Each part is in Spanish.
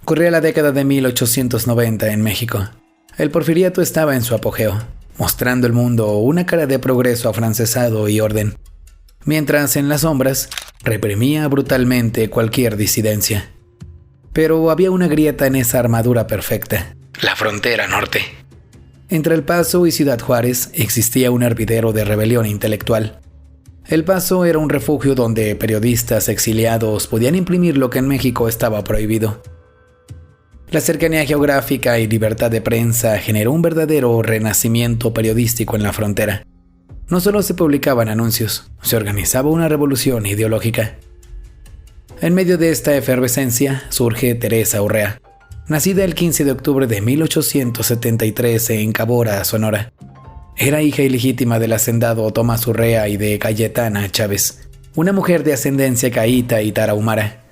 Corría la década de 1890 en México. El porfiriato estaba en su apogeo, mostrando al mundo una cara de progreso afrancesado y orden, mientras en las sombras reprimía brutalmente cualquier disidencia. Pero había una grieta en esa armadura perfecta: la frontera norte. Entre El Paso y Ciudad Juárez existía un hervidero de rebelión intelectual. El Paso era un refugio donde periodistas exiliados podían imprimir lo que en México estaba prohibido. La cercanía geográfica y libertad de prensa generó un verdadero renacimiento periodístico en la frontera. No solo se publicaban anuncios, se organizaba una revolución ideológica. En medio de esta efervescencia surge Teresa Urrea, nacida el 15 de octubre de 1873 en Cabora, Sonora. Era hija ilegítima del hacendado Tomás Urrea y de Cayetana Chávez, una mujer de ascendencia caíta y tarahumara.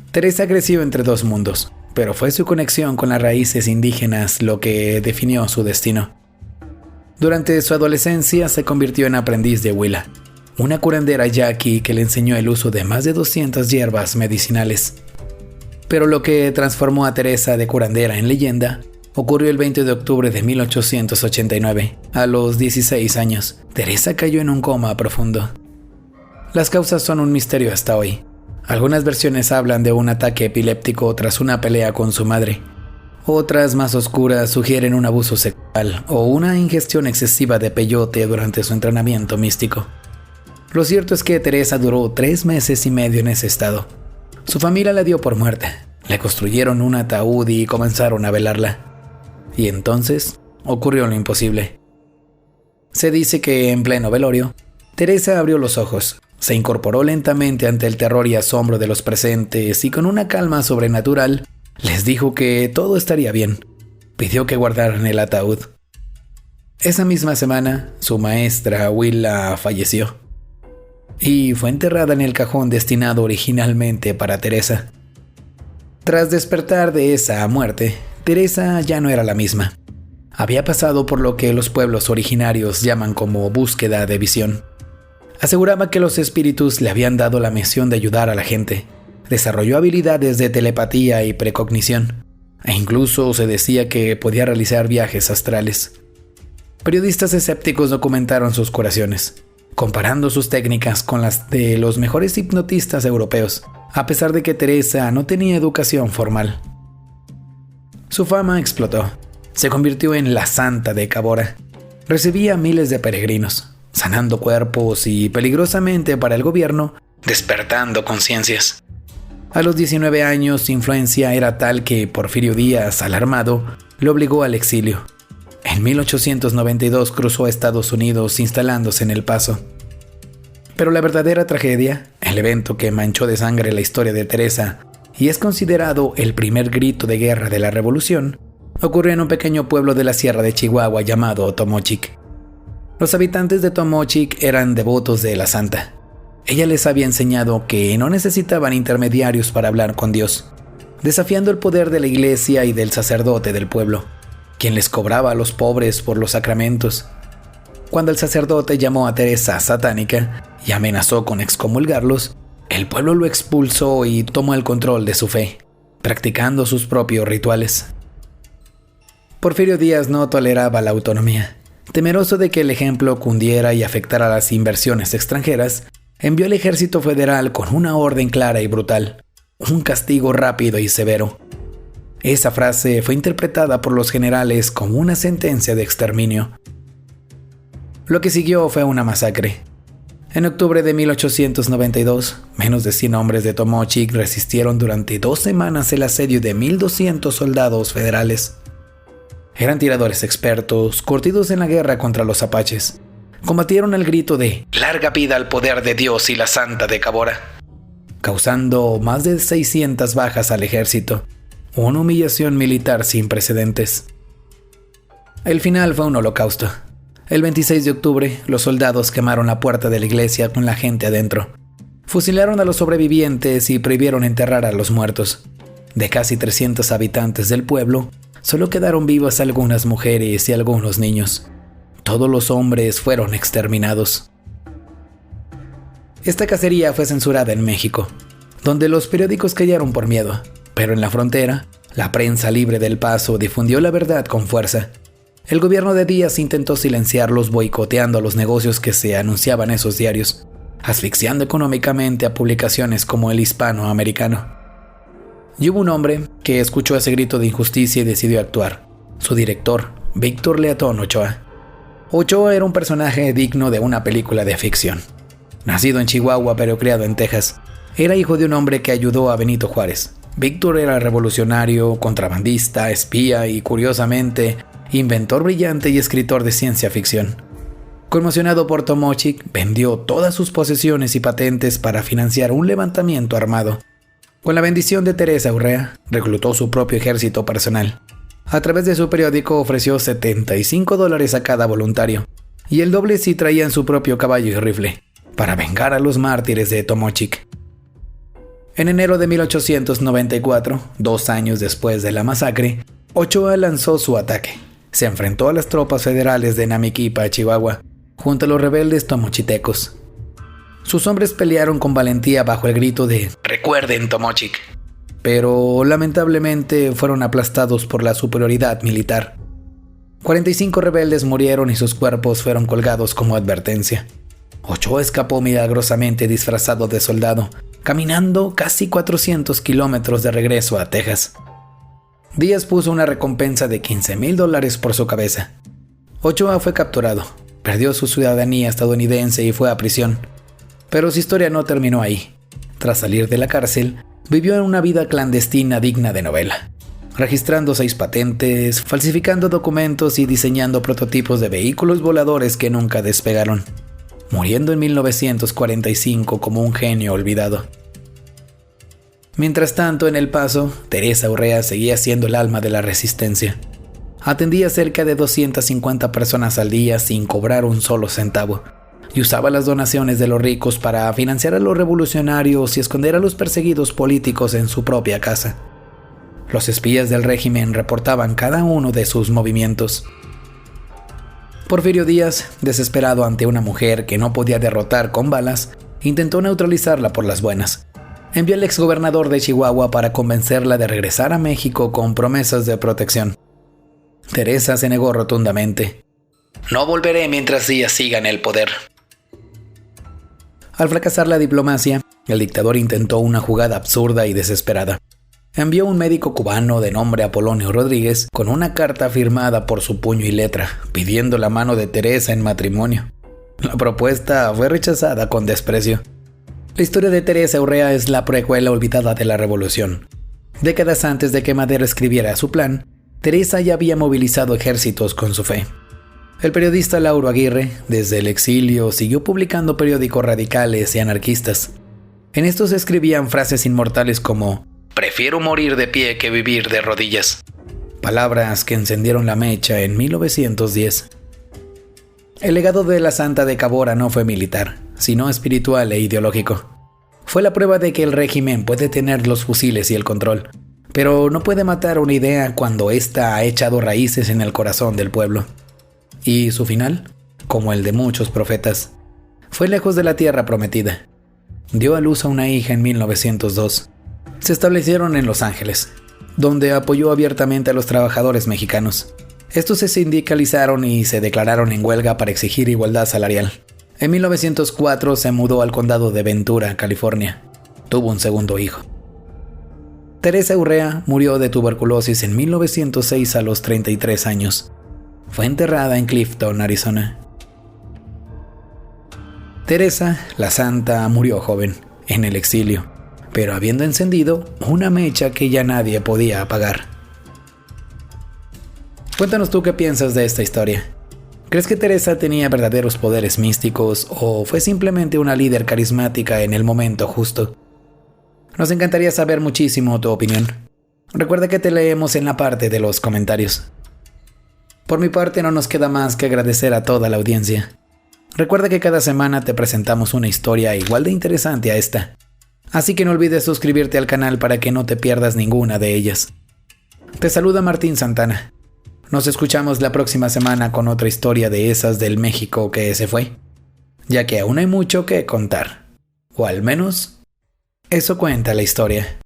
Teresa creció entre dos mundos, pero fue su conexión con las raíces indígenas lo que definió su destino. Durante su adolescencia se convirtió en aprendiz de huila, una curandera yaqui que le enseñó el uso de más de 200 hierbas medicinales. Pero lo que transformó a Teresa de curandera en leyenda ocurrió el 20 de octubre de 1889. A los 16 años, Teresa cayó en un coma profundo. Las causas son un misterio hasta hoy. Algunas versiones hablan de un ataque epiléptico tras una pelea con su madre. Otras, más oscuras, sugieren un abuso sexual o una ingestión excesiva de peyote durante su entrenamiento místico. Lo cierto es que Teresa duró 3 meses y medio en ese estado. Su familia la dio por muerta. Le construyeron un ataúd y comenzaron a velarla. Y entonces ocurrió lo imposible. Se dice que en pleno velorio, Teresa abrió los ojos, se incorporó lentamente ante el terror y asombro de los presentes y con una calma sobrenatural les dijo que todo estaría bien. Pidió que guardaran el ataúd. Esa misma semana, su maestra, Huila, falleció y fue enterrada en el cajón destinado originalmente para Teresa. Tras despertar de esa muerte, Teresa ya no era la misma. Había pasado por lo que los pueblos originarios llaman como búsqueda de visión. Aseguraba que los espíritus le habían dado la misión de ayudar a la gente. Desarrolló habilidades de telepatía y precognición, e incluso se decía que podía realizar viajes astrales. Periodistas escépticos documentaron sus curaciones, comparando sus técnicas con las de los mejores hipnotistas europeos, a pesar de que Teresa no tenía educación formal. Su fama explotó. Se convirtió en la santa de Cabora. Recibía miles de peregrinos, sanando cuerpos y, peligrosamente para el gobierno, despertando conciencias. A los 19 años, su influencia era tal que Porfirio Díaz, alarmado, lo obligó al exilio. En 1892 cruzó a Estados Unidos, instalándose en El Paso. Pero la verdadera tragedia, el evento que manchó de sangre la historia de Teresa y es considerado el primer grito de guerra de la revolución, ocurrió en un pequeño pueblo de la sierra de Chihuahua llamado Tomochic. Los habitantes de Tomochic eran devotos de la santa. Ella les había enseñado que no necesitaban intermediarios para hablar con Dios, desafiando el poder de la iglesia y del sacerdote del pueblo, quien les cobraba a los pobres por los sacramentos. Cuando el sacerdote llamó a Teresa satánica y amenazó con excomulgarlos, el pueblo lo expulsó y tomó el control de su fe, practicando sus propios rituales. Porfirio Díaz no toleraba la autonomía. Temeroso de que el ejemplo cundiera y afectara a las inversiones extranjeras, envió al ejército federal con una orden clara y brutal, un castigo rápido y severo. Esa frase fue interpretada por los generales como una sentencia de exterminio. Lo que siguió fue una masacre. En octubre de 1892, menos de 100 hombres de Tomochic resistieron durante 2 semanas el asedio de 1,200 soldados federales. Eran tiradores expertos, curtidos en la guerra contra los apaches. Combatieron al grito de «Larga vida al poder de Dios y la Santa de Cabora», causando más de 600 bajas al ejército, una humillación militar sin precedentes. El final fue un holocausto. El 26 de octubre, los soldados quemaron la puerta de la iglesia con la gente adentro. Fusilaron a los sobrevivientes y prohibieron enterrar a los muertos. De casi 300 habitantes del pueblo, solo quedaron vivas algunas mujeres y algunos niños. Todos los hombres fueron exterminados. Esta cacería fue censurada en México, donde los periódicos callaron por miedo, pero en la frontera, La prensa libre del Paso difundió la verdad con fuerza. El gobierno de Díaz intentó silenciarlos boicoteando los negocios que se anunciaban en esos diarios, asfixiando económicamente a publicaciones como El Hispanoamericano. Y hubo un hombre que escuchó ese grito de injusticia y decidió actuar. Su director, Víctor Leatón Ochoa. Ochoa era un personaje digno de una película de ficción. Nacido en Chihuahua pero criado en Texas, era hijo de un hombre que ayudó a Benito Juárez. Víctor era revolucionario, contrabandista, espía y, curiosamente, inventor brillante y escritor de ciencia ficción. Conmocionado por Tomochic, vendió todas sus posesiones y patentes para financiar un levantamiento armado. Con la bendición de Teresa Urrea, reclutó su propio ejército personal. A través de su periódico ofreció $75 a cada voluntario, y el doble si traían su propio caballo y rifle, para vengar a los mártires de Tomochic. En enero de 1894, 2 años después de la masacre, Ochoa lanzó su ataque. Se enfrentó a las tropas federales de Namiquipa, Chihuahua, junto a los rebeldes tomochitecos. Sus hombres pelearon con valentía bajo el grito de "Recuerden Tomochic", pero lamentablemente fueron aplastados por la superioridad militar. 45 rebeldes murieron y sus cuerpos fueron colgados como advertencia. Ochoa escapó milagrosamente disfrazado de soldado, caminando casi 400 kilómetros de regreso a Texas. Díaz puso una recompensa de $15,000 por su cabeza. Ochoa fue capturado, perdió su ciudadanía estadounidense y fue a prisión. Pero su historia no terminó ahí. Tras salir de la cárcel, vivió en una vida clandestina digna de novela, registrando 6 patentes, falsificando documentos y diseñando prototipos de vehículos voladores que nunca despegaron, muriendo en 1945 como un genio olvidado. Mientras tanto, en El Paso, Teresa Urrea seguía siendo el alma de la resistencia. Atendía cerca de 250 personas al día sin cobrar un solo centavo, y usaba las donaciones de los ricos para financiar a los revolucionarios y esconder a los perseguidos políticos en su propia casa. Los espías del régimen reportaban cada uno de sus movimientos. Porfirio Díaz, desesperado ante una mujer que no podía derrotar con balas, intentó neutralizarla por las buenas. Envió al exgobernador de Chihuahua para convencerla de regresar a México con promesas de protección. Teresa se negó rotundamente. "No volveré mientras Díaz siga en el poder". Al fracasar la diplomacia, el dictador intentó una jugada absurda y desesperada. Envió un médico cubano de nombre Apolonio Rodríguez con una carta firmada por su puño y letra, pidiendo la mano de Teresa en matrimonio. La propuesta fue rechazada con desprecio. La historia de Teresa Urrea es la precuela olvidada de la revolución. Décadas antes de que Madero escribiera su plan, Teresa ya había movilizado ejércitos con su fe. El periodista Lauro Aguirre, desde el exilio, siguió publicando periódicos radicales y anarquistas. En estos escribían frases inmortales como "Prefiero morir de pie que vivir de rodillas", palabras que encendieron la mecha en 1910. El legado de la Santa de Cabora no fue militar, sino espiritual e ideológico. Fue la prueba de que el régimen puede tener los fusiles y el control, pero no puede matar una idea cuando ésta ha echado raíces en el corazón del pueblo. Y su final, como el de muchos profetas, fue lejos de la tierra prometida. Dio a luz a una hija en 1902. Se establecieron en Los Ángeles, donde apoyó abiertamente a los trabajadores mexicanos. Estos se sindicalizaron y se declararon en huelga para exigir igualdad salarial. En 1904 se mudó al condado de Ventura, California. Tuvo un segundo hijo. Teresa Urrea murió de tuberculosis en 1906 a los 33 años. Fue enterrada en Clifton, Arizona. Teresa, la Santa, murió joven, en el exilio, pero habiendo encendido una mecha que ya nadie podía apagar. Cuéntanos tú qué piensas de esta historia. ¿Crees que Teresa tenía verdaderos poderes místicos o fue simplemente una líder carismática en el momento justo? Nos encantaría saber muchísimo tu opinión. Recuerda que te leemos en la parte de los comentarios. Por mi parte no nos queda más que agradecer a toda la audiencia. Recuerda que cada semana te presentamos una historia igual de interesante a esta. Así que no olvides suscribirte al canal para que no te pierdas ninguna de ellas. Te saluda Martín Santana. Nos escuchamos la próxima semana con otra historia de esas del México que se fue, ya que aún hay mucho que contar. O al menos, eso cuenta la historia.